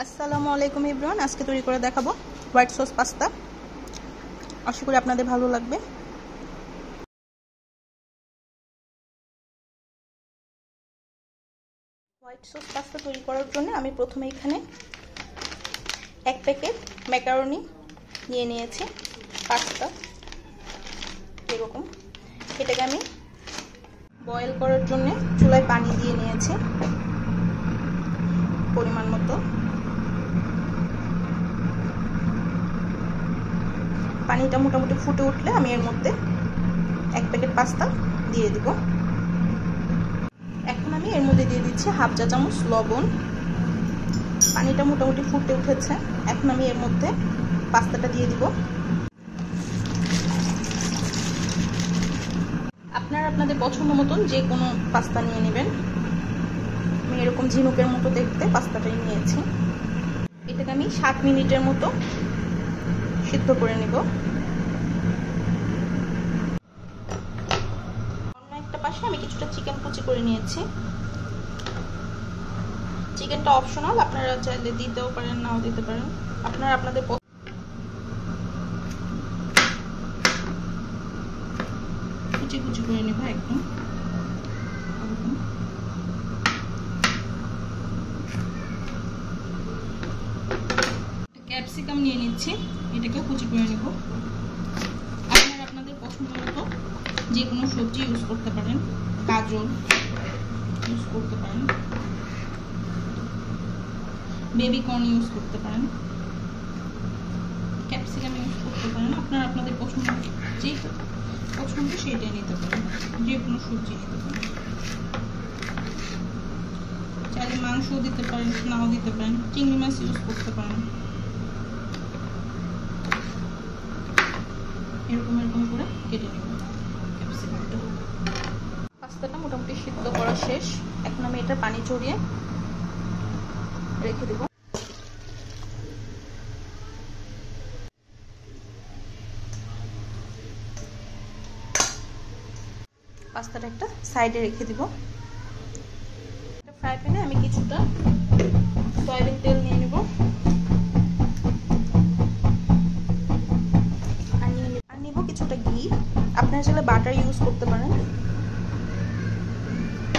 আসসালামু আলাইকুম এভরিওয়ান, আজকে তৈরি করে দেখাবো হোয়াইট সস পাস্তা। আশা করি আপনাদের ভালো লাগবে। হোয়াইট সস পাস্তা তৈরি করার জন্য আমি প্রথমে এখানে 1 প্যাকেট ম্যাকারনি নিয়ে নিয়েছি, পাস্তা এরকম। এটাকে আমি বয়েল করার জন্য চুলায় পানি দিয়ে নিয়েছি পরিমাণ মতো। পানিটা মোটামুটি ফুটে উঠলে আমি এর মধ্যে 1 প্যাকেট পাস্তা দিয়ে দিব। এখন আমি এর মধ্যে দিয়ে দিচ্ছি হাফ চা চামচ লবণ। পানিটা মোটামুটি ফুটে উঠেছে, এখন আমি এর মধ্যে পাস্তাটা দিয়ে দিব। আপনারা আপনাদের পছন্দ মতন যে কোনো পাস্তা নিয়ে নেবেন। আমি এরকম ঝিনুকের মতো দেখতে পাস্তাটাই নিয়েছি। এটাকে আমি 7 মিনিটের মতো সিদ্ধ করে নেব। অন্য একটা পাশে আমি কিছুটা চিকেন কুচি করে নিয়েছি। চিকেনটা অপশনাল, আপনারা চাইলে দিতেও পারেন, নাও দিতে পারেন, আপনারা আপনাদের কুচি কুচি করে নেব একদম। ক্যাপসিকাম নিয়ে নিচ্ছি, এটাকেও কুচি করে নেব। আপনারা আপনাদের পছন্দ মতো যে কোনো সবজি ইউজ করতে পারেন, গাজর ইউজ করতে পারেন, বেবি কর্ন ইউজ করতে পারেন, ক্যাপসিকাম ইউজ করতে পারেন। আপনারা আপনাদের পছন্দ যে পছন্দ সেটাই নিতে পারেন, যে কোনো সবজি নিতে পারেন। চাইলে মাংসও দিতে পারেন, নাও দিতে পারেন, চিংড়ি মাছ ইউজ করতে পারেন। এরকম এরকম করে কেটে নেব ক্যাপসিকামটা। পাস্তাটা মোটামুটি সিদ্ধ করা শেষ, এখন আমি এটা পানি ঝরিয়ে রেখে দেব। পাস্তাটা একটা সাইডে রেখে দিব। ফ্রাই প্যানে আমি কিছুটা সয়াবিন তেল নিয়ে নেব আর নিব কিছুটা ঘি। আপনারা চাইলে বাটার ইউজ করতে পারেন।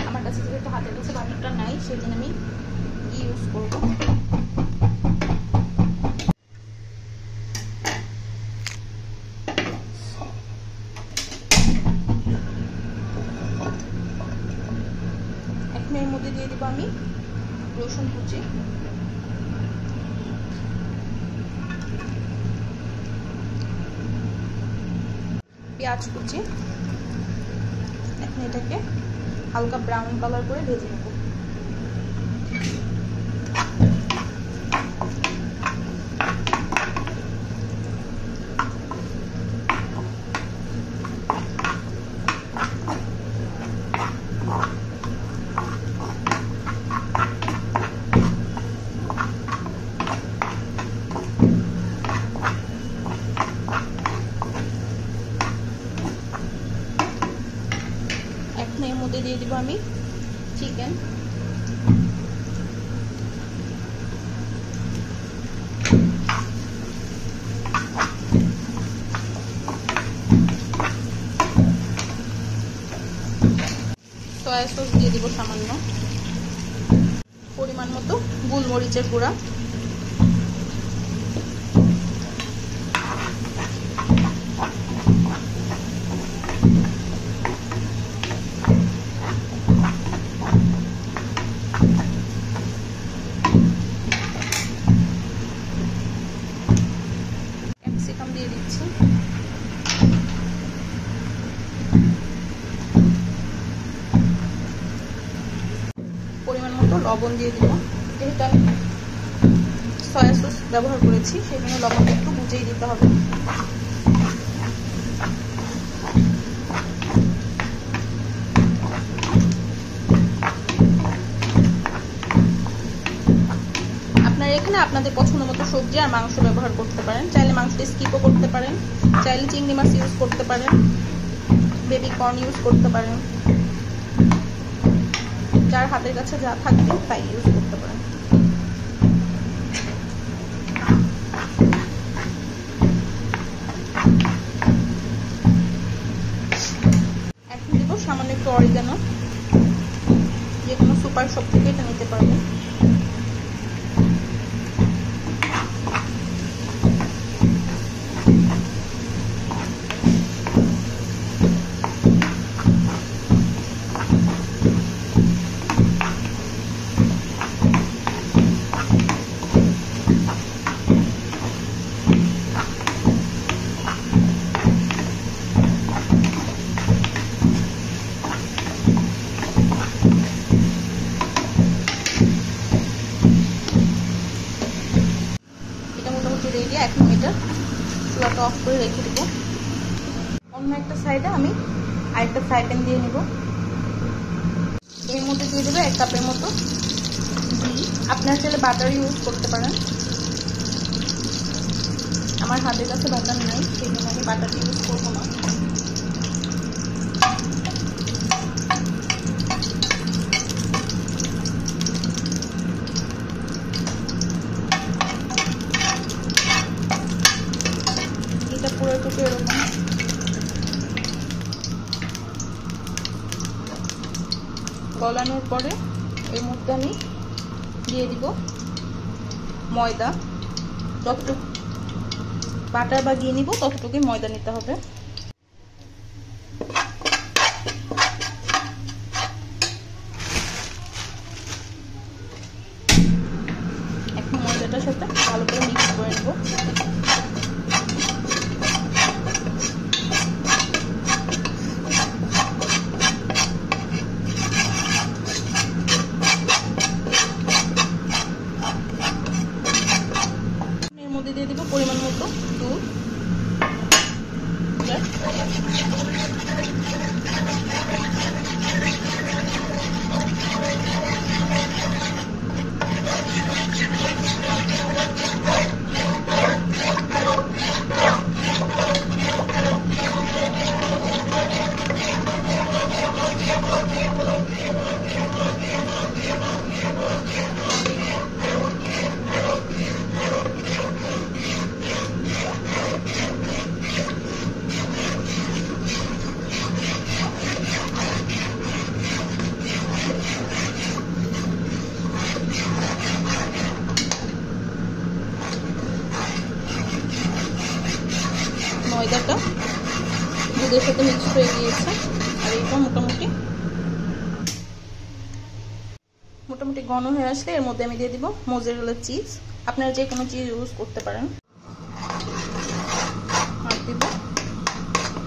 আমার কাছে যেহেতু হাতের কাছে বাটারটা নাই, সেজন্য আমি ঘি ইউজ করব। এখন এর মধ্যে দিয়ে দিব আমি রসুন কুচি, পেঁয়াজ কুচি। এখন এটাকে হালকা ব্রাউন কালার করে ভেজে নেব। এখন এর মধ্যে দিয়ে দিব আমি চিকেন। সয়া সস দিয়ে দিব সামান্য, পরিমাণ মতো গোলমরিচের গুঁড়া, ক্যাপসিকাম দিয়ে দিচ্ছি, পরিমাণ মতো লবণ দিয়ে দিব। যেহেতু আমি সয়া সস ব্যবহার করেছি, সেজন্য লবণটা একটু বুঝেই দিতে হবে। আপনারা এখানে আপনাদের পছন্দ মতো সবজি আর মাংস ব্যবহার করতে পারেন। চাইলে মাংসটা স্কিপও করতে পারেন, চাইলে চিংড়ি মাছ ইউজ করতে পারেন, বেবি কর্ন ইউজ করতে পারেন। যার হাতের কাছে যা থাকবে তাই ইউজ করতে পারেন। সুপার শপ থেকে এটা নিতে পারবেন। রেডি। এখন এটা চুলাটা অফ করে রেখে দেবো। অন্য একটা সাইডে আমি আরেকটা ফ্রাই প্যান দিয়ে নেব। এর মধ্যে দিয়ে দেবো 1 কাপের মতো ঘি। আপনারা চাইলে বাটার ইউজ করতে পারেন। আমার হাতের কাছে বাটার নাই, সেই জন্য আমি বাটার ইউজ করবো না। পুরোটুকু এরকম গলানোর পরে এর মধ্যে আমি দিয়ে দিব ময়দা। যতটুকু বাটার বা ঘি নিব ততটুকুই ময়দা নিতে হবে। এখন ময়দাটার সাথে ভালো করে মিক্স করে নেব। দিয়ে দিব পরিমাণ মতো দুধ। ময়দাটা দুধের সাথে মিক্স হয়ে গিয়েছে। আর এটা মোটামুটি ঘন হয়ে আসলে এর মধ্যে আমি দিয়ে দিব মোজারেলা চিজ। আপনারা যে কোনো চিজ ইউজ করতে পারেন। আর দিব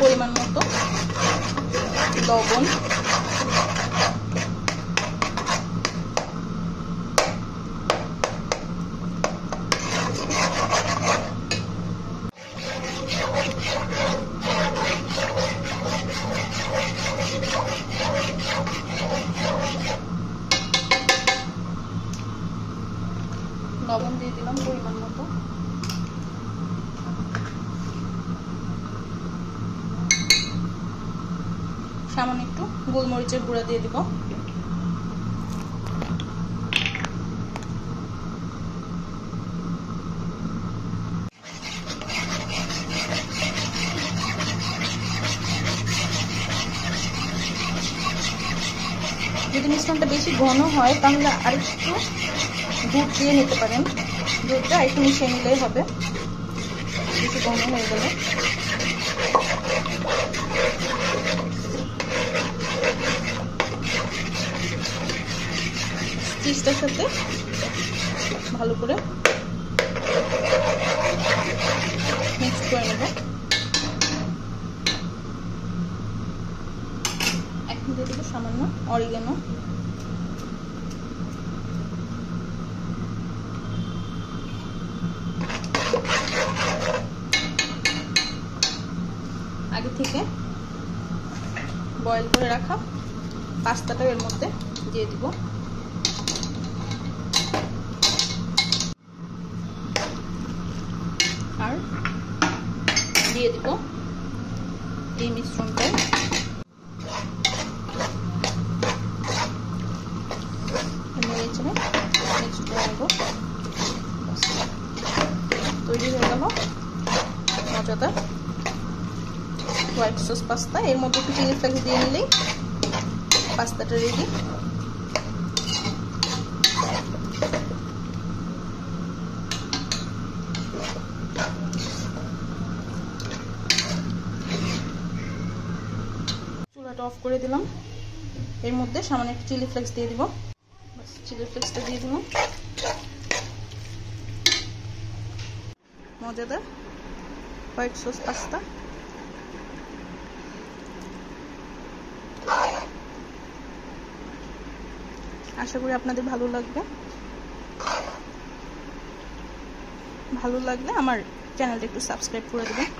পরিমাণ মতো লবণ। লবণ দিয়ে দিলাম পরিমাণ মতো। সামান্য একটু গোলমরিচের গুঁড়া দিয়ে দিব। যদি মিশ্রণটা বেশি ঘন হয় তাহলে আরেকটু দুধ দিয়ে নিতে পারেন। দুধটা একটু মিশিয়ে নিলেই হবে। বেশি ঘন হয়ে গেলে চিজটার সাথে ভালো করে মিক্স করে নেব। এখন দিয়ে দেবো সামান্য অরিগানো। আগে থেকে বয়েল করে রাখা পাস্তাটা এর মধ্যে দিয়ে দিব। আর দিয়ে দিব এই মিশ্রণটা। তৈরি হয়ে গেল মজাদার হোয়াইট সস পাস্তা। এর মধ্যে একটু চিলি ফ্লেক্স দিয়ে নিলেই পাস্তাটা রেডি। করে দিলাম। এর মধ্যে সামান্য একটু চিলি ফ্লেক্স দিয়ে দিব। বাস চিলি ফ্লেক্সটা দিয়ে দিলাম। মজাদার হোয়াইট সস পাস্তা। আশা করি আপনাদের ভালো লাগবে। ভালো লাগলে আমার চ্যানেলটা একটু সাবস্ক্রাইব করে দেবেন।